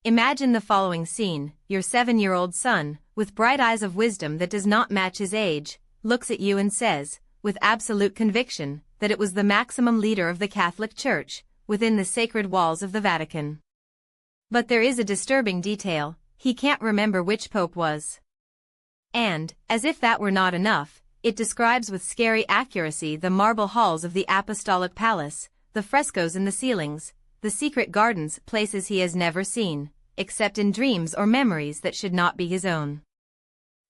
Imagine the following scene: your 7-year-old son, with bright eyes of wisdom that does not match his age, looks at you and says, with absolute conviction, that it was the maximum leader of the Catholic Church, within the sacred walls of the Vatican. But there is a disturbing detail: he can't remember which pope was. And, as if that were not enough, it describes with scary accuracy the marble halls of the Apostolic Palace, the frescoes in the ceilings, the secret gardens, places he has never seen, except in dreams or memories that should not be his own.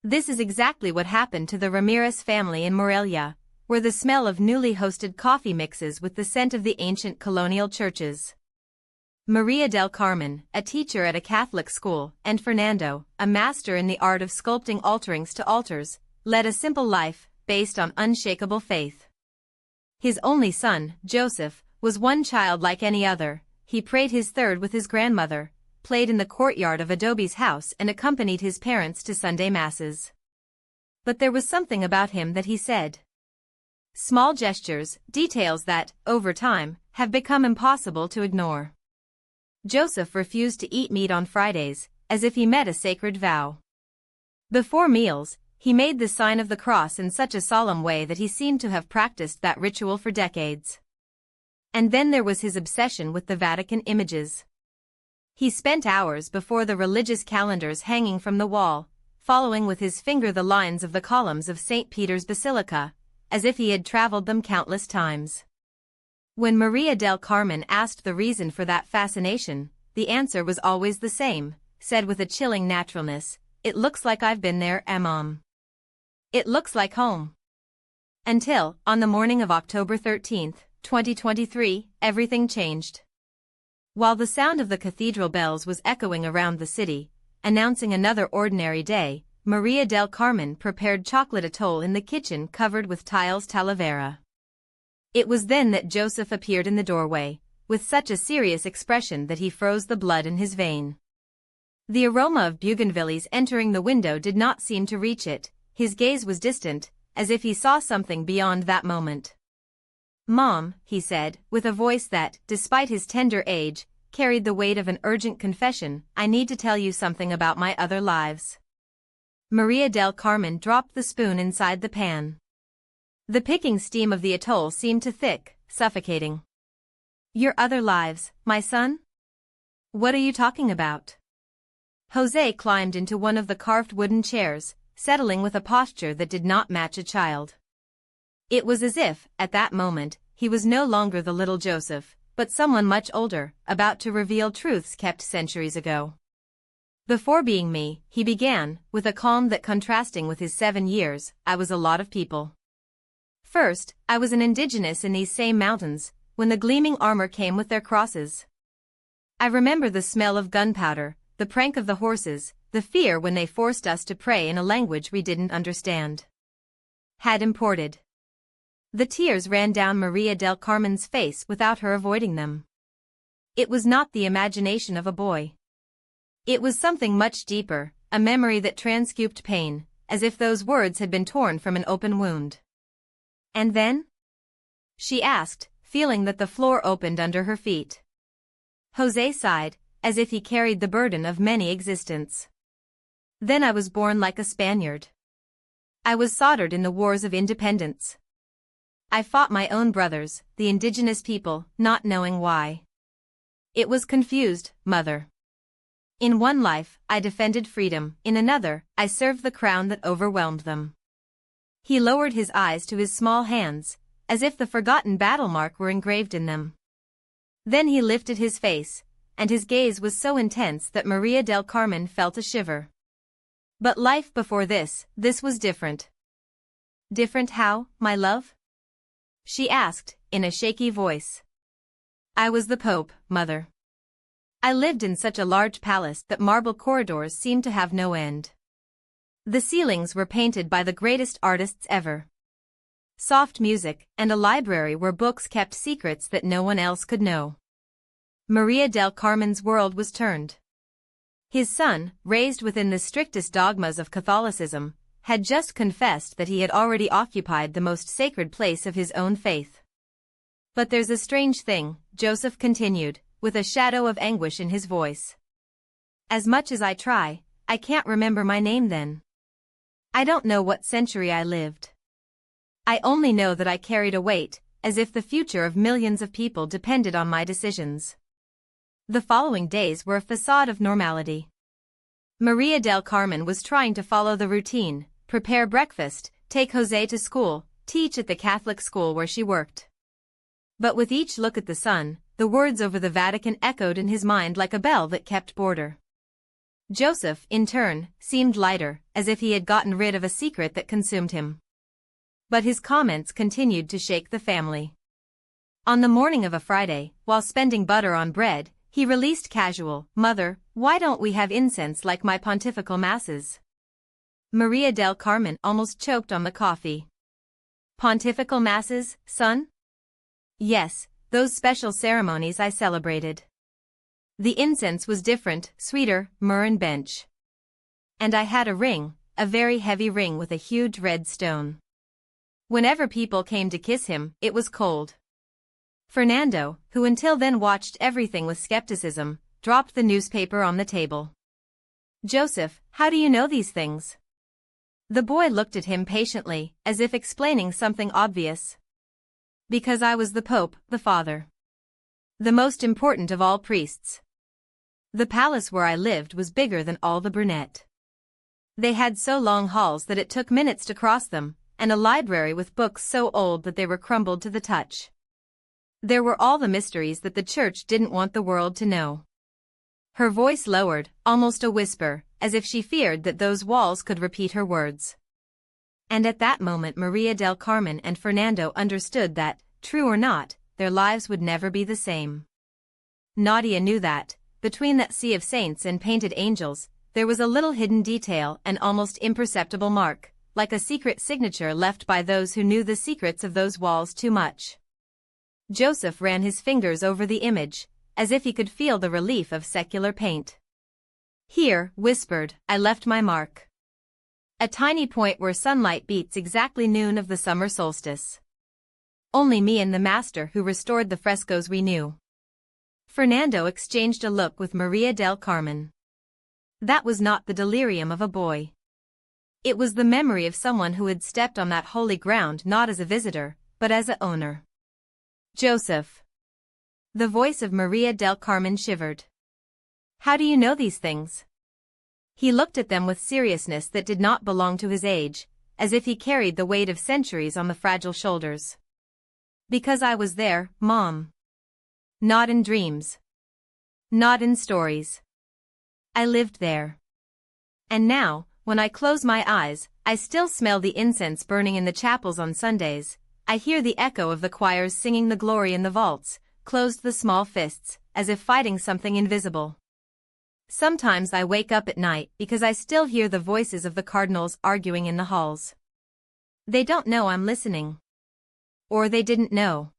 This is exactly what happened to the Ramirez family in Morelia, where the smell of newly hosted coffee mixes with the scent of the ancient colonial churches. Maria del Carmen, a teacher at a Catholic school, and Fernando, a master in the art of sculpting altarings to altars, led a simple life, based on unshakable faith. His only son, Joseph, was one child like any other. He prayed his third with his grandmother, played in the courtyard of Adobe's house and accompanied his parents to Sunday masses. But there was something about him that he said. Small gestures, details that, over time, have become impossible to ignore. Joseph refused to eat meat on Fridays, as if he met a sacred vow. Before meals, he made the sign of the cross in such a solemn way that he seemed to have practiced that ritual for decades. And then there was his obsession with the Vatican images. He spent hours before the religious calendars hanging from the wall, following with his finger the lines of the columns of St. Peter's Basilica, as if he had traveled them countless times. When Maria del Carmen asked the reason for that fascination, the answer was always the same, said with a chilling naturalness, "It looks like I've been there, Mom. It looks like home." Until, on the morning of October 13, 2023, everything changed. While the sound of the cathedral bells was echoing around the city, announcing another ordinary day, Maria del Carmen prepared chocolate atoll in the kitchen covered with tiles talavera. It was then that Joseph appeared in the doorway, with such a serious expression that he froze the blood in his vein. The aroma of bougainvilleas entering the window did not seem to reach it. His gaze was distant, as if he saw something beyond that moment. "Mom," he said, with a voice that, despite his tender age, carried the weight of an urgent confession, "I need to tell you something about my other lives." Maria del Carmen dropped the spoon inside the pan. The picking steam of the atoll seemed too thick, suffocating. "Your other lives, my son? What are you talking about?" Jose climbed into one of the carved wooden chairs, settling with a posture that did not match a child. It was as if, at that moment, he was no longer the little Joseph, but someone much older, about to reveal truths kept centuries ago. "Before being me," he began, with a calm that contrasting with his 7 years, "I was a lot of people. First, I was an indigenous in these same mountains, when the gleaming armor came with their crosses. I remember the smell of gunpowder, the prank of the horses, the fear when they forced us to pray in a language we didn't understand. Had imported." The tears ran down Maria del Carmen's face without her avoiding them. It was not the imagination of a boy. It was something much deeper, a memory that transcubed pain, as if those words had been torn from an open wound. "And then?" she asked, feeling that the floor opened under her feet. Jose sighed, as if he carried the burden of many existences. "Then I was born like a Spaniard. I was soldered in the wars of independence. I fought my own brothers, the indigenous people, not knowing why. It was confused, mother. In one life, I defended freedom, in another, I served the crown that overwhelmed them." He lowered his eyes to his small hands, as if the forgotten battle mark were engraved in them. Then he lifted his face, and his gaze was so intense that Maria del Carmen felt a shiver. "But life before this was different." "Different how, my love?" she asked, in a shaky voice. "I was the Pope, mother. I lived in such a large palace that marble corridors seemed to have no end. The ceilings were painted by the greatest artists ever. Soft music, and a library where books kept secrets that no one else could know." Maria del Carmen's world was turned. His son, raised within the strictest dogmas of Catholicism, had just confessed that he had already occupied the most sacred place of his own faith. "But there's a strange thing," Joseph continued, with a shadow of anguish in his voice. As much as I try, I can't remember my name then. I don't know what century I lived. I only know that I carried a weight, as if the future of millions of people depended on my decisions. The following days were a facade of normality. Maria del Carmen was trying to follow the routine, prepare breakfast, take Jose to school, teach at the Catholic school where she worked. But with each look at the sun, the words over the Vatican echoed in his mind like a bell that kept border. Joseph, in turn, seemed lighter, as if he had gotten rid of a secret that consumed him. But his comments continued to shake the family. On the morning of a Friday, while spending butter on bread, he released casual, "Mother, why don't we have incense like my pontifical masses?" Maria del Carmen almost choked on the coffee. Pontifical masses, son? Yes, those special ceremonies I celebrated. The incense was different, sweeter, myrrh and bench. And I had a ring, a very heavy ring with a huge red stone. Whenever people came to kiss him, it was cold. Fernando, who until then watched everything with skepticism, dropped the newspaper on the table. "Joseph, how do you know these things?" The boy looked at him patiently, as if explaining something obvious. "Because I was the Pope, the father. The most important of all priests. The palace where I lived was bigger than all the Brunette. They had so long halls that it took minutes to cross them, and a library with books so old that they were crumbled to the touch. There were all the mysteries that the church didn't want the world to know." Her voice lowered, almost a whisper, as if she feared that those walls could repeat her words. And at that moment Maria del Carmen and Fernando understood that, true or not, their lives would never be the same. Nadia knew that, between that sea of saints and painted angels, there was a little hidden detail, an almost imperceptible mark, like a secret signature left by those who knew the secrets of those walls too much. Joseph ran his fingers over the image, as if he could feel the relief of secular paint. "Here," whispered, "I left my mark. A tiny point where sunlight beats exactly noon of the summer solstice. Only me and the master who restored the frescoes we knew." Fernando exchanged a look with Maria del Carmen. That was not the delirium of a boy. It was the memory of someone who had stepped on that holy ground not as a visitor, but as a owner. "Joseph." The voice of Maria del Carmen shivered. "How do you know these things?" He looked at them with seriousness that did not belong to his age, as if he carried the weight of centuries on the fragile shoulders. "Because I was there, Mom. Not in dreams. Not in stories. I lived there. And now, when I close my eyes, I still smell the incense burning in the chapels on Sundays. I hear the echo of the choirs singing the glory in the vaults, closed the small fists, as if fighting something invisible. Sometimes I wake up at night because I still hear the voices of the cardinals arguing in the halls. They don't know I'm listening. Or they didn't know."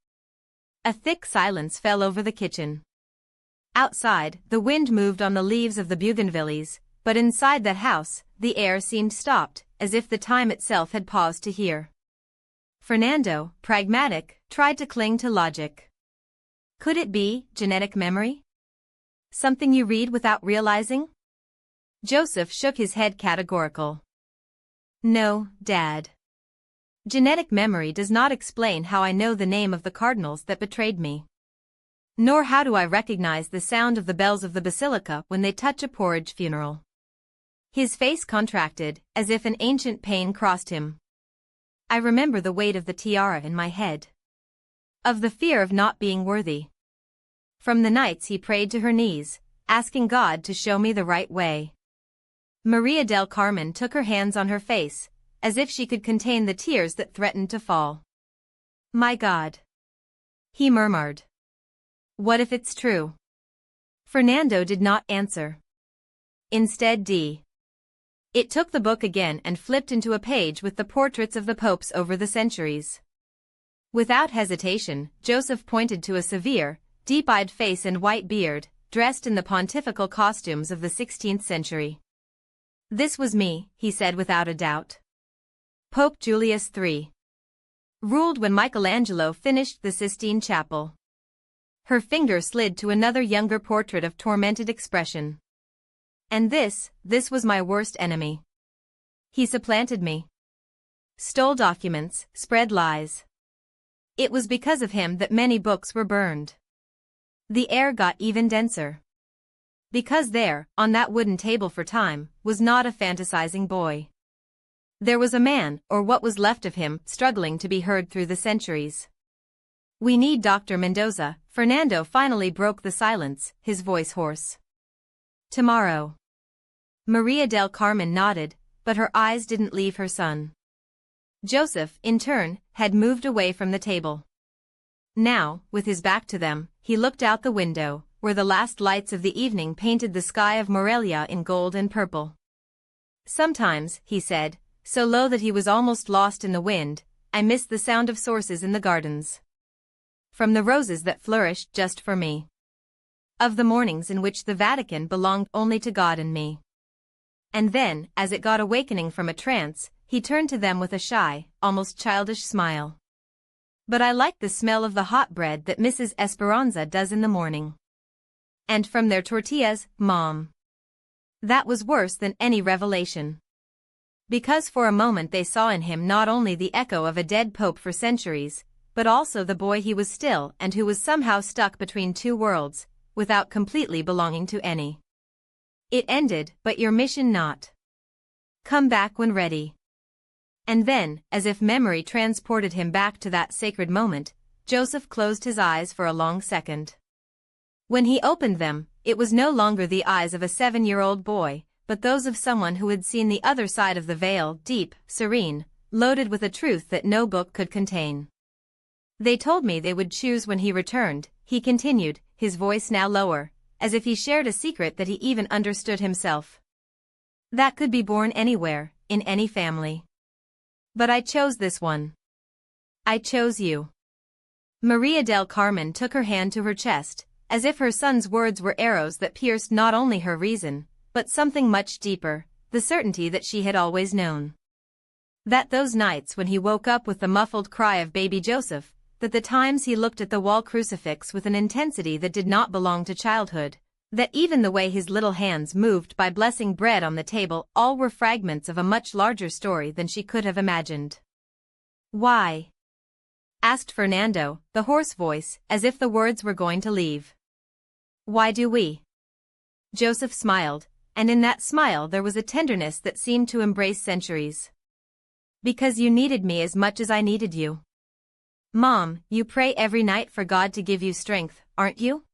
A thick silence fell over the kitchen. Outside, the wind moved on the leaves of the bougainvilleas, but inside that house, the air seemed stopped, as if the time itself had paused to hear. Fernando, pragmatic, tried to cling to logic. Could it be genetic memory? Something you read without realizing? Joseph shook his head categorical. "No, Dad. Genetic memory does not explain how I know the name of the cardinals that betrayed me. Nor how do I recognize the sound of the bells of the basilica when they touch a porridge funeral." His face contracted, as if an ancient pain crossed him. "I remember the weight of the tiara in my head. Of the fear of not being worthy. From the nights he prayed to her knees, asking God to show me the right way." Maria del Carmen took her hands on her face, as if she could contain the tears that threatened to fall. "My God," he murmured. "What if it's true?" Fernando did not answer. Instead It took the book again and flipped into a page with the portraits of the popes over the centuries. Without hesitation, Joseph pointed to a severe, deep-eyed face and white beard, dressed in the pontifical costumes of the 16th century. "This was me," he said without a doubt. "Pope Julius III. Ruled when Michelangelo finished the Sistine Chapel." Her finger slid to another younger portrait of tormented expression. And this was my worst enemy. He supplanted me. Stole documents, spread lies. It was because of him that many books were burned. The air got even denser. Because there, on that wooden table for time, was not a fantasizing boy. There was a man, or what was left of him, struggling to be heard through the centuries. We need Dr. Mendoza. Fernando finally broke the silence, his voice hoarse. Tomorrow. Maria del Carmen nodded, but her eyes didn't leave her son. Joseph, in turn, had moved away from the table. Now, with his back to them, he looked out the window, where the last lights of the evening painted the sky of Morelia in gold and purple. Sometimes, he said, so low that he was almost lost in the wind, I miss the sound of sources in the gardens. From the roses that flourished just for me. Of the mornings in which the Vatican belonged only to God and me. And then, as it got awakening from a trance, he turned to them with a shy, almost childish smile. But I like the smell of the hot bread that Mrs. Esperanza does in the morning. And from their tortillas, Mom. That was worse than any revelation. Because for a moment they saw in him not only the echo of a dead pope for centuries, but also the boy he was still and who was somehow stuck between two worlds, without completely belonging to any. It ended, but your mission not. Come back when ready. And then, as if memory transported him back to that sacred moment, Joseph closed his eyes for a long second. When he opened them, it was no longer the eyes of a 7-year-old boy, but those of someone who had seen the other side of the veil, deep, serene, loaded with a truth that no book could contain. They told me they would choose when he returned, he continued, his voice now lower, as if he shared a secret that he even understood himself. That could be born anywhere, in any family. But I chose this one. I chose you. Maria del Carmen took her hand to her chest, as if her son's words were arrows that pierced not only her reason, but something much deeper, the certainty that she had always known. That those nights when he woke up with the muffled cry of baby Joseph, that the times he looked at the wall crucifix with an intensity that did not belong to childhood, that even the way his little hands moved by blessing bread on the table, all were fragments of a much larger story than she could have imagined. Why? Asked Fernando, the hoarse voice, as if the words were going to leave. Why do we? Joseph smiled, and in that smile there was a tenderness that seemed to embrace centuries. Because you needed me as much as I needed you. Mom, you pray every night for God to give you strength, aren't you?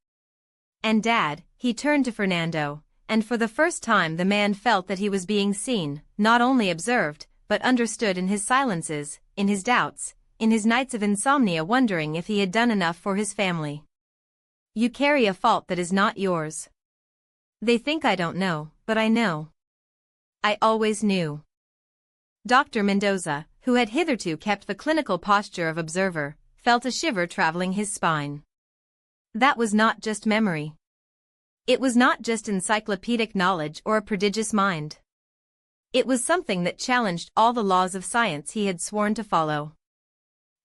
And Dad, he turned to Fernando, and for the first time the man felt that he was being seen, not only observed, but understood in his silences, in his doubts, in his nights of insomnia wondering if he had done enough for his family. You carry a fault that is not yours. They think I don't know, but I know. I always knew. Dr. Mendoza, who had hitherto kept the clinical posture of observer, felt a shiver traveling his spine. That was not just memory. It was not just encyclopedic knowledge or a prodigious mind. It was something that challenged all the laws of science he had sworn to follow.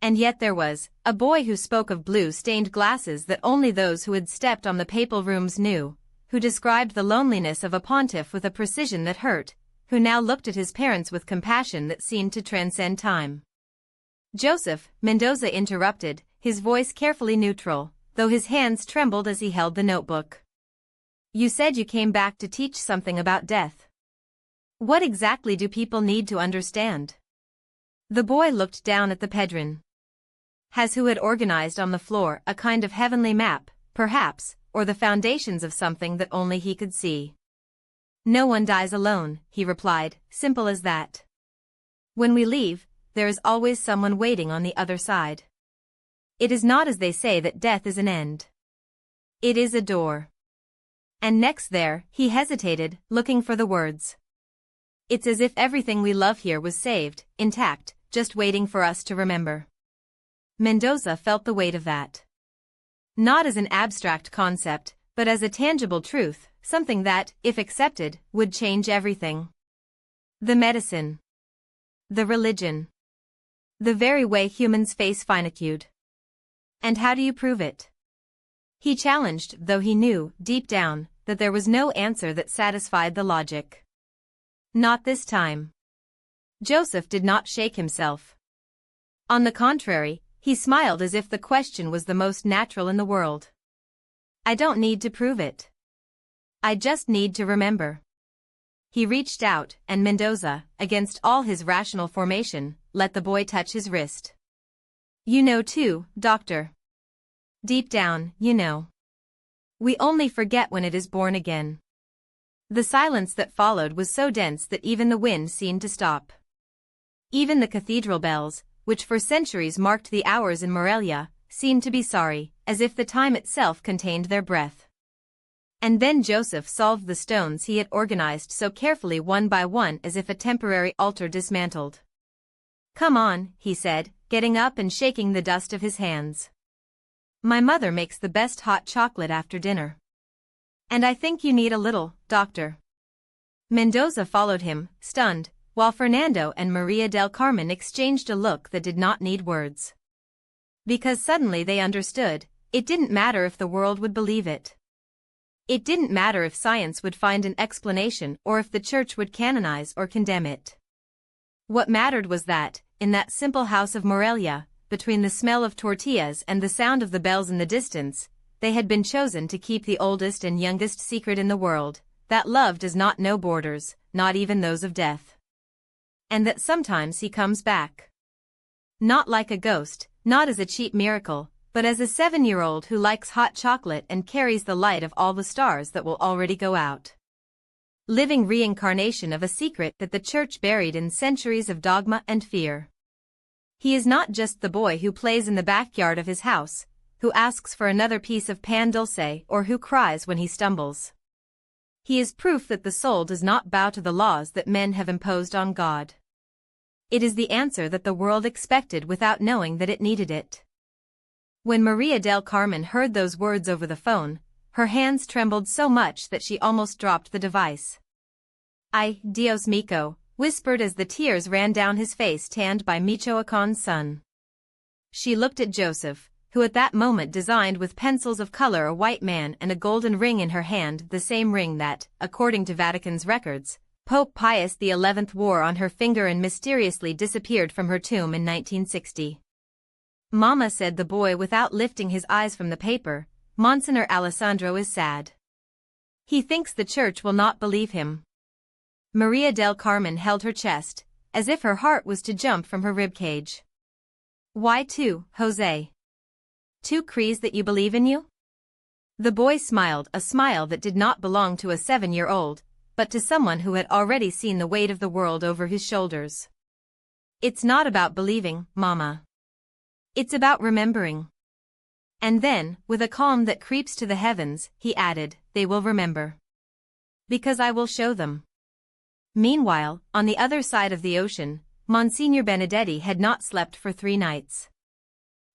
And yet there was a boy who spoke of blue-stained glasses that only those who had stepped on the papal rooms knew, who described the loneliness of a pontiff with a precision that hurt, who now looked at his parents with compassion that seemed to transcend time. Joseph, Mendoza interrupted, his voice carefully neutral, though his hands trembled as he held the notebook. You said you came back to teach something about death. What exactly do people need to understand? The boy looked down at the Pedron. Has who had organized on the floor a kind of heavenly map, perhaps, or the foundations of something that only he could see. No one dies alone, he replied, simple as that. When we leave, there is always someone waiting on the other side. It is not as they say that death is an end. It is a door. And next there, he hesitated, looking for the words. It's as if everything we love here was saved, intact, just waiting for us to remember. Mendoza felt the weight of that. Not as an abstract concept, but as a tangible truth, something that, if accepted, would change everything. The medicine. The religion. The very way humans face finitude. And how do you prove it? He challenged, though he knew, deep down, that there was no answer that satisfied the logic. Not this time. Joseph did not shake himself. On the contrary, he smiled as if the question was the most natural in the world. I don't need to prove it. I just need to remember. He reached out, and Mendoza, against all his rational formation, let the boy touch his wrist. You know too, Doctor. Deep down, you know. We only forget when it is born again. The silence that followed was so dense that even the wind seemed to stop. Even the cathedral bells, which for centuries marked the hours in Morelia, seemed to be sorry, as if the time itself contained their breath. And then Joseph solved the stones he had organized so carefully one by one as if a temporary altar dismantled. Come on, he said, getting up and shaking the dust of his hands. My mother makes the best hot chocolate after dinner. And I think you need a little, Doctor. Mendoza followed him, stunned, while Fernando and Maria del Carmen exchanged a look that did not need words. Because suddenly they understood, it didn't matter if the world would believe it. It didn't matter if science would find an explanation or if the church would canonize or condemn it. What mattered was that, in that simple house of Morelia, between the smell of tortillas and the sound of the bells in the distance, they had been chosen to keep the oldest and youngest secret in the world, that love does not know borders, not even those of death. And that sometimes he comes back. Not like a ghost, not as a cheap miracle, but as a 7-year-old who likes hot chocolate and carries the light of all the stars that will already go out. Living reincarnation of a secret that the church buried in centuries of dogma and fear. He is not just the boy who plays in the backyard of his house, who asks for another piece of pan dulce or who cries when he stumbles. He is proof that the soul does not bow to the laws that men have imposed on God. It is the answer that the world expected without knowing that it needed it. When Maria del Carmen heard those words over the phone, her hands trembled so much that she almost dropped the device. Ay, Dios mío, whispered as the tears ran down his face tanned by Michoacan's sun. She looked at Joseph, who at that moment designed with pencils of color a white man and a golden ring in her hand, the same ring that, according to Vatican's records, Pope Pius XI wore on her finger and mysteriously disappeared from her tomb in 1960. Mama, said the boy without lifting his eyes from the paper, Monsignor Alessandro is sad. He thinks the church will not believe him. Maria del Carmen held her chest, as if her heart was to jump from her ribcage. Why two, Jose? Two crees that you believe in you? The boy smiled, a smile that did not belong to a 7-year-old, but to someone who had already seen the weight of the world over his shoulders. It's not about believing, Mama. It's about remembering. And then, with a calm that creeps to the heavens, he added, they will remember. Because I will show them. Meanwhile, on the other side of the ocean, Monsignor Benedetti had not slept for 3 nights.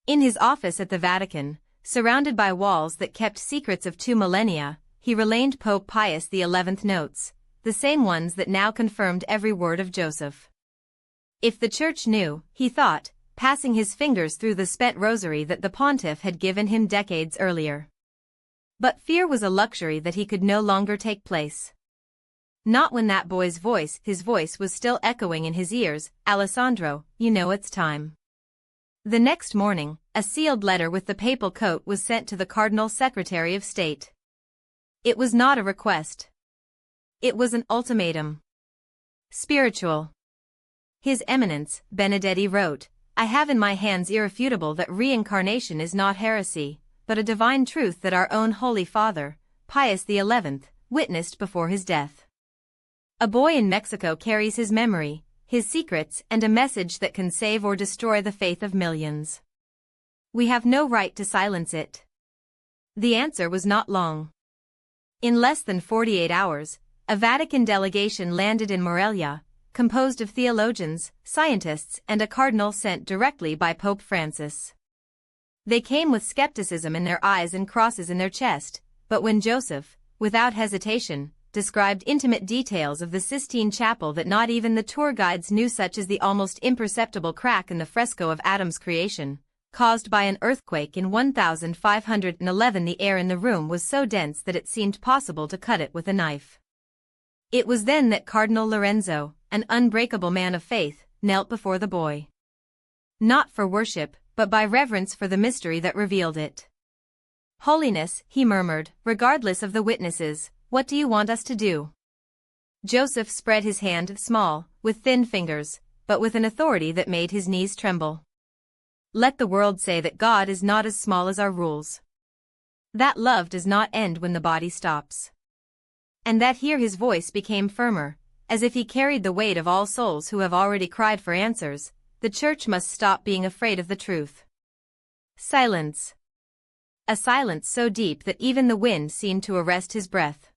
In his office at the Vatican, surrounded by walls that kept secrets of 2 millennia, he relayed Pope Pius XI notes, the same ones that now confirmed every word of Joseph. If the church knew, he thought, passing his fingers through the spent rosary that the pontiff had given him decades earlier. But fear was a luxury that he could no longer take place. Not when that boy's voice, his voice was still echoing in his ears, Alessandro, you know it's time. The next morning, a sealed letter with the papal coat was sent to the Cardinal Secretary of State. It was not a request. It was an ultimatum. Spiritual. His Eminence, Benedetti wrote, I have in my hands irrefutable that reincarnation is not heresy, but a divine truth that our own Holy Father, Pius XI, witnessed before his death. A boy in Mexico carries his memory, his secrets, and a message that can save or destroy the faith of millions. We have no right to silence it. The answer was not long. In less than 48 hours, a Vatican delegation landed in Morelia, composed of theologians, scientists, and a cardinal sent directly by Pope Francis. They came with skepticism in their eyes and crosses in their chest, but when Joseph, without hesitation, described intimate details of the Sistine Chapel that not even the tour guides knew, such as the almost imperceptible crack in the fresco of Adam's creation, caused by an earthquake in 1511. The air in the room was so dense that it seemed possible to cut it with a knife. It was then that Cardinal Lorenzo, an unbreakable man of faith, knelt before the boy. Not for worship, but by reverence for the mystery that revealed it. "Holiness," he murmured, "regardless of the witnesses, what do you want us to do?" Joseph spread his hand, small, with thin fingers, but with an authority that made his knees tremble. "Let the world say that God is not as small as our rules. That love does not end when the body stops." And that here his voice became firmer, as if he carried the weight of all souls who have already cried for answers. The Church must stop being afraid of the truth. Silence. A silence so deep that even the wind seemed to arrest his breath.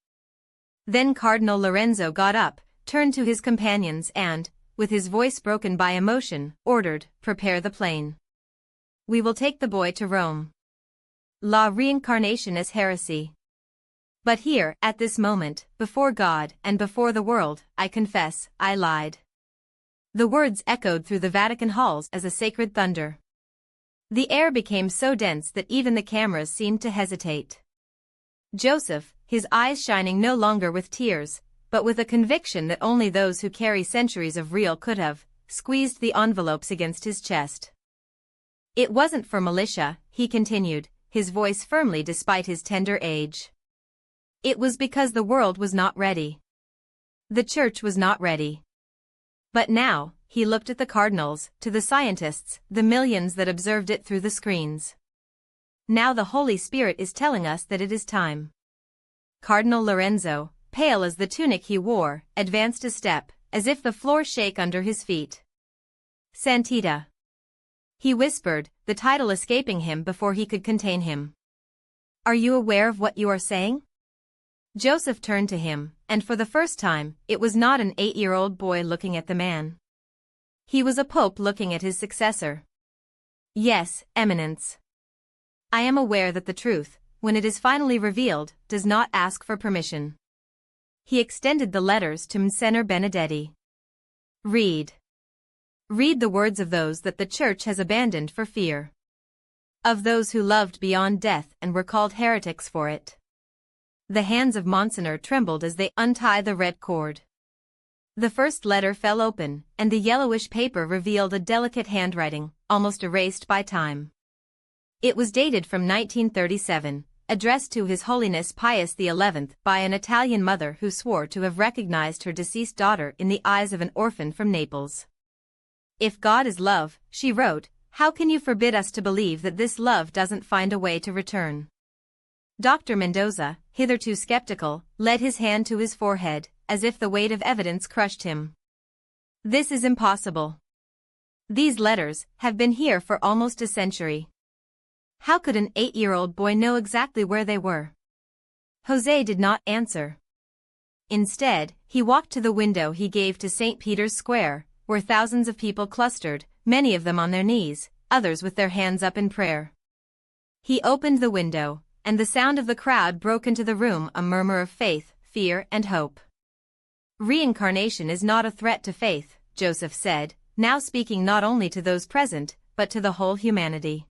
Then Cardinal Lorenzo got up, turned to his companions and, with his voice broken by emotion, ordered, "Prepare the plain. We will take the boy to Rome. La reincarnation is heresy. But here, at this moment, before God and before the world, I confess, I lied." The words echoed through the Vatican halls as a sacred thunder. The air became so dense that even the cameras seemed to hesitate. Joseph, his eyes shining no longer with tears, but with a conviction that only those who carry centuries of real could have, squeezed the envelopes against his chest. "It wasn't for militia," he continued, his voice firmly despite his tender age. "It was because the world was not ready. The Church was not ready. But now," he looked at the cardinals, to the scientists, the millions that observed it through the screens. "Now the Holy Spirit is telling us that it is time." Cardinal Lorenzo, pale as the tunic he wore, advanced a step, as if the floor shake under his feet. "Santita," he whispered, the title escaping him before he could contain him. "Are you aware of what you are saying?" Joseph turned to him, and for the first time, it was not an 8-year-old boy looking at the man. He was a pope looking at his successor. "Yes, Eminence. I am aware that the truth, when it is finally revealed, does not ask for permission." He extended the letters to Monsignor Benedetti. "Read. Read the words of those that the Church has abandoned for fear. Of those who loved beyond death and were called heretics for it." The hands of Monsignor trembled as they untied the red cord. The first letter fell open, and the yellowish paper revealed a delicate handwriting, almost erased by time. It was dated from 1937, addressed to His Holiness Pius XI by an Italian mother who swore to have recognized her deceased daughter in the eyes of an orphan from Naples. "If God is love," she wrote, "how can you forbid us to believe that this love doesn't find a way to return?" Dr. Mendoza, hitherto skeptical, laid his hand to his forehead, as if the weight of evidence crushed him. "This is impossible. These letters have been here for almost a century. How could an 8-year-old boy know exactly where they were?" Jose did not answer. Instead, he walked to the window he gave to St. Peter's Square, where thousands of people clustered, many of them on their knees, others with their hands up in prayer. He opened the window, and the sound of the crowd broke into the room, a murmur of faith, fear, and hope. "Reincarnation is not a threat to faith," Joseph said, now speaking not only to those present, but to the whole humanity.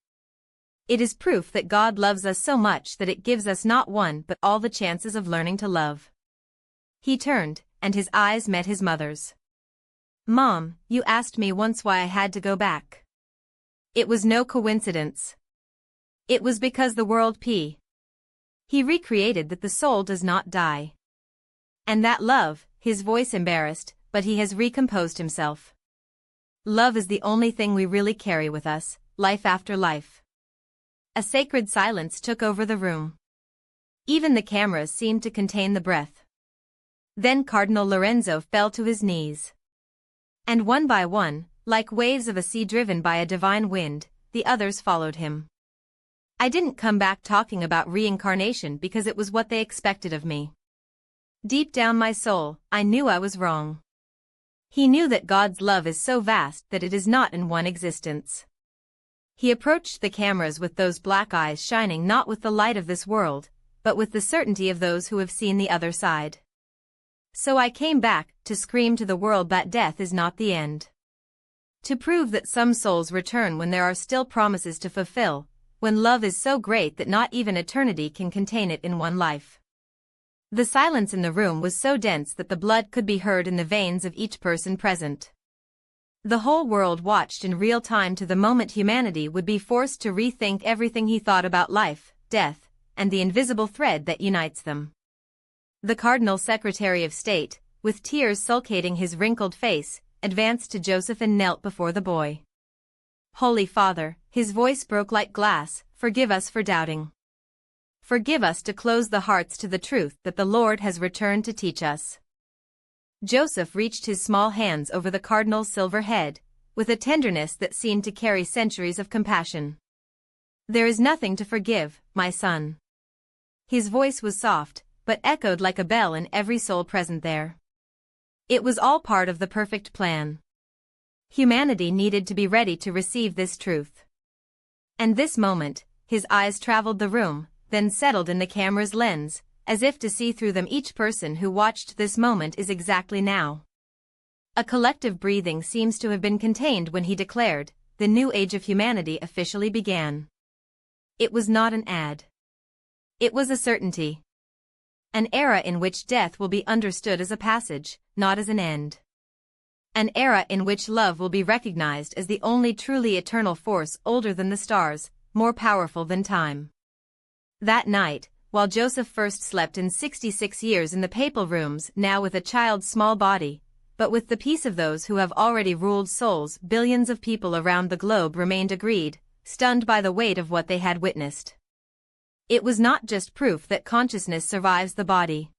"It is proof that God loves us so much that it gives us not one but all the chances of learning to love." He turned, and his eyes met his mother's. "Mom, you asked me once why I had to go back. It was no coincidence. It was because the world He recreated that the soul does not die. And that love," his voice embarrassed, but he has recomposed himself. "Love is the only thing we really carry with us, life after life." A sacred silence took over the room. Even the cameras seemed to contain the breath. Then Cardinal Lorenzo fell to his knees. And one by one, like waves of a sea driven by a divine wind, the others followed him. "I didn't come back talking about reincarnation because it was what they expected of me. Deep down my soul, I knew I was wrong." He knew that God's love is so vast that it is not in one existence. He approached the cameras with those black eyes shining not with the light of this world, but with the certainty of those who have seen the other side. "So I came back to scream to the world that death is not the end. To prove that some souls return when there are still promises to fulfill, when love is so great that not even eternity can contain it in one life. The silence in the room was so dense that the blood could be heard in the veins of each person present. The whole world watched in real time to the moment humanity would be forced to rethink everything he thought about life, death, and the invisible thread that unites them. The Cardinal Secretary of State, with tears sulcating his wrinkled face, advanced to Joseph and knelt before the boy. "Holy Father," his voice broke like glass, "forgive us for doubting. Forgive us to close the hearts to the truth that the Lord has returned to teach us." Joseph reached his small hands over the cardinal's silver head, with a tenderness that seemed to carry centuries of compassion. "There is nothing to forgive, my son." His voice was soft, but echoed like a bell in every soul present there. It was all part of the perfect plan. Humanity needed to be ready to receive this truth. And this moment, his eyes traveled the room, then settled in the camera's lens, as if to see through them. Each person who watched this moment is exactly now. A collective breathing seems to have been contained when he declared, "The new age of humanity officially began." It was not an ad. It was a certainty. An era in which death will be understood as a passage, not as an end. An era in which love will be recognized as the only truly eternal force, older than the stars, more powerful than time. That night, while Joseph first slept in 66 years in the papal rooms, now with a child's small body, but with the peace of those who have already ruled souls, billions of people around the globe remained agreed, stunned by the weight of what they had witnessed. It was not just proof that consciousness survives the body.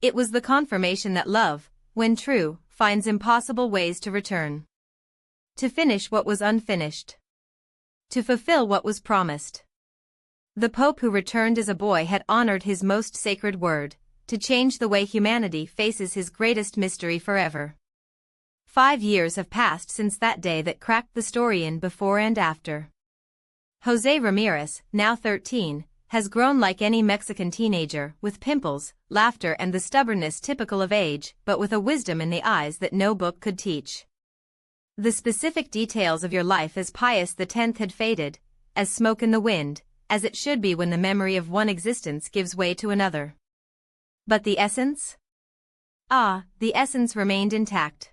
It was the confirmation that love, when true, finds impossible ways to return. To finish what was unfinished. To fulfill what was promised. The Pope who returned as a boy had honored his most sacred word, to change the way humanity faces his greatest mystery forever. 5 years have passed since that day that cracked the story in Before and After. José Ramirez, now 13, has grown like any Mexican teenager, with pimples, laughter and the stubbornness typical of age, but with a wisdom in the eyes that no book could teach. The specific details of your life as Pius X had faded, as smoke in the wind, as it should be when the memory of one existence gives way to another. But the essence? The essence remained intact.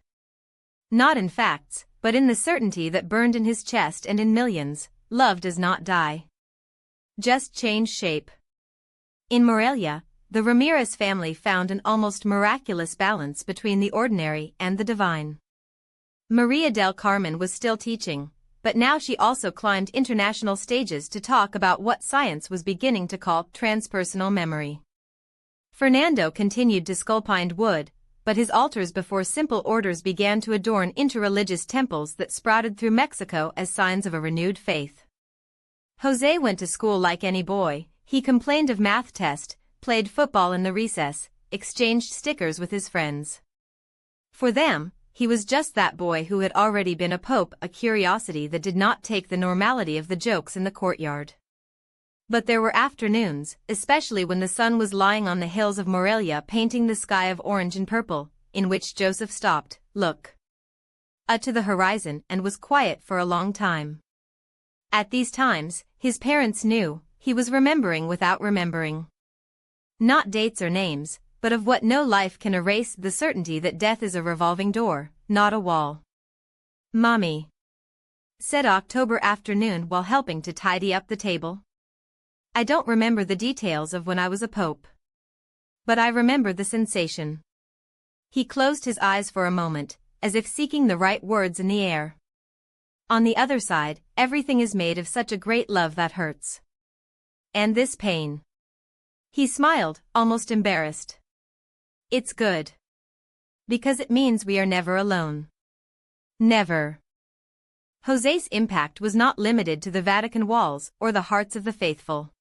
Not in facts, but in the certainty that burned in his chest and in millions: love does not die. Just change shape. In Morelia, the Ramirez family found an almost miraculous balance between the ordinary and the divine. Maria del Carmen was still teaching, but now she also climbed international stages to talk about what science was beginning to call transpersonal memory. Fernando continued to sculpture wood, but his altars before simple orders began to adorn interreligious temples that sprouted through Mexico as signs of a renewed faith. Jose went to school like any boy. He complained of math test, played football in the recess, exchanged stickers with his friends. For them, he was just that boy who had already been a pope, a curiosity that did not take the normality of the jokes in the courtyard. But there were afternoons, especially when the sun was lying on the hills of Morelia painting the sky of orange and purple, in which Joseph stopped, looked to the horizon and was quiet for a long time. At these times, his parents knew, he was remembering without remembering. Not dates or names, but of what no life can erase, the certainty that death is a revolving door, not a wall. "Mommy," said October afternoon while helping to tidy up the table. "I don't remember the details of when I was a pope. But I remember the sensation." He closed his eyes for a moment, as if seeking the right words in the air. "On the other side, everything is made of such a great love that hurts. And this pain." He smiled, almost embarrassed. "It's good. Because it means we are never alone. Never." José's impact was not limited to the Vatican walls or the hearts of the faithful.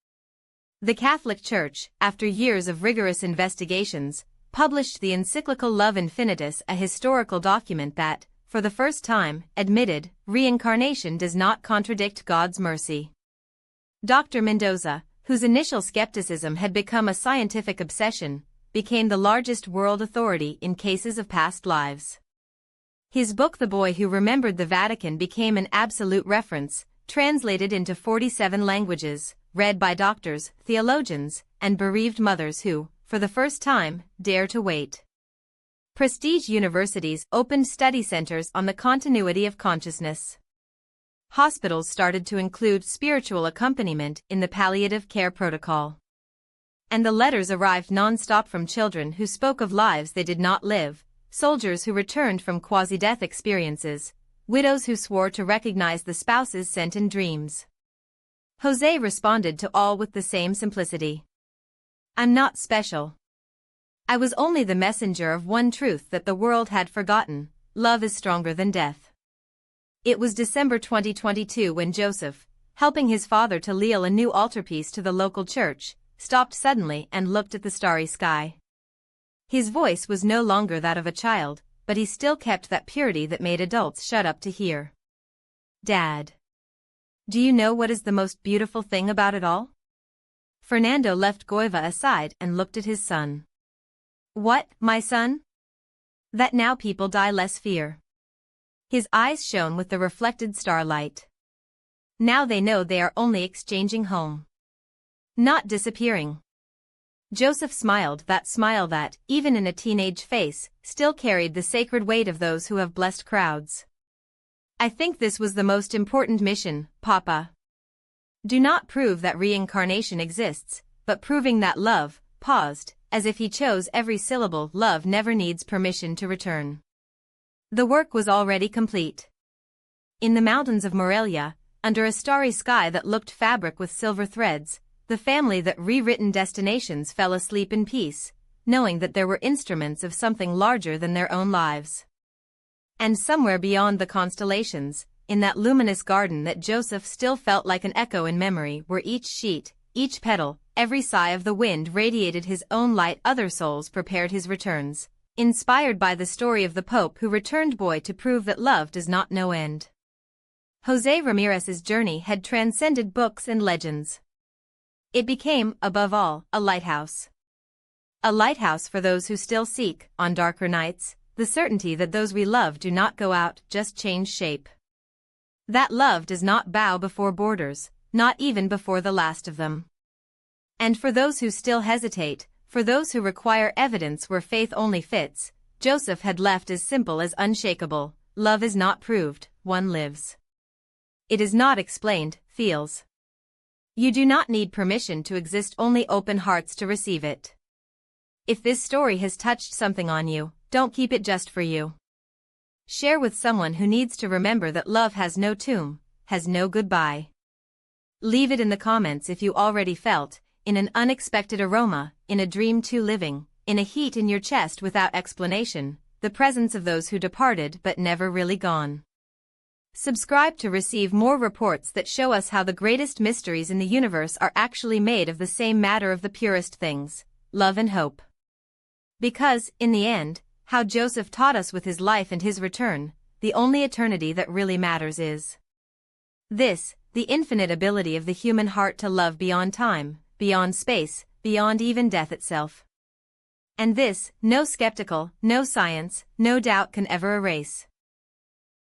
The Catholic Church, after years of rigorous investigations, published the encyclical Love Infinitus, a historical document that, for the first time, admitted reincarnation does not contradict God's mercy. Dr. Mendoza, whose initial skepticism had become a scientific obsession, became the largest world authority in cases of past lives. His book The Boy Who Remembered the Vatican became an absolute reference, translated into 47 languages, read by doctors, theologians, and bereaved mothers who, for the first time, dare to wait. Prestige universities opened study centers on the continuity of consciousness. Hospitals started to include spiritual accompaniment in the palliative care protocol. And the letters arrived non-stop from children who spoke of lives they did not live, soldiers who returned from quasi-death experiences, widows who swore to recognize the spouses sent in dreams. Jose responded to all with the same simplicity. I'm not special. I was only the messenger of one truth that the world had forgotten: love is stronger than death. It was December 2022 when Joseph, helping his father to leal a new altarpiece to the local church, stopped suddenly and looked at the starry sky. His voice was no longer that of a child, but he still kept that purity that made adults shut up to hear. Dad. Do you know what is the most beautiful thing about it all? Fernando left Goiva aside and looked at his son. What, my son? That now people die less fear. His eyes shone with the reflected starlight. Now they know they are only exchanging home, not disappearing. Joseph smiled that smile that, even in a teenage face, still carried the sacred weight of those who have blessed crowds. I think this was the most important mission, Papa. Do not prove that reincarnation exists, but proving that love, paused, as if he chose every syllable, love never needs permission to return. The work was already complete. In the mountains of Morelia, under a starry sky that looked fabric with silver threads, the family that rewritten destinations fell asleep in peace, knowing that there were instruments of something larger than their own lives. And somewhere beyond the constellations, in that luminous garden that Joseph still felt like an echo in memory, where each sheet, each petal, every sigh of the wind radiated his own light, other souls prepared his returns, inspired by the story of the Pope who returned boy to prove that love does not know end. José Ramirez's journey had transcended books and legends. It became, above all, a lighthouse. A lighthouse for those who still seek, on darker nights, the certainty that those we love do not go out, just change shape. That love does not bow before borders, not even before the last of them. And for those who still hesitate, for those who require evidence where faith only fits, Joseph had left as simple as unshakable: love is not proved, one lives. It is not explained, feels. You do not need permission to exist, only open hearts to receive it. If this story has touched something on you, don't keep it just for you. Share with someone who needs to remember that love has no tomb, has no goodbye. Leave it in the comments if you already felt, in an unexpected aroma, in a dream too living, in a heat in your chest without explanation, the presence of those who departed but never really gone. Subscribe to receive more reports that show us how the greatest mysteries in the universe are actually made of the same matter, of the purest things, love and hope. Because, in the end, how Joseph taught us with his life and his return, the only eternity that really matters is this: the infinite ability of the human heart to love beyond time, beyond space, beyond even death itself. And this, no skeptical, no science, no doubt can ever erase.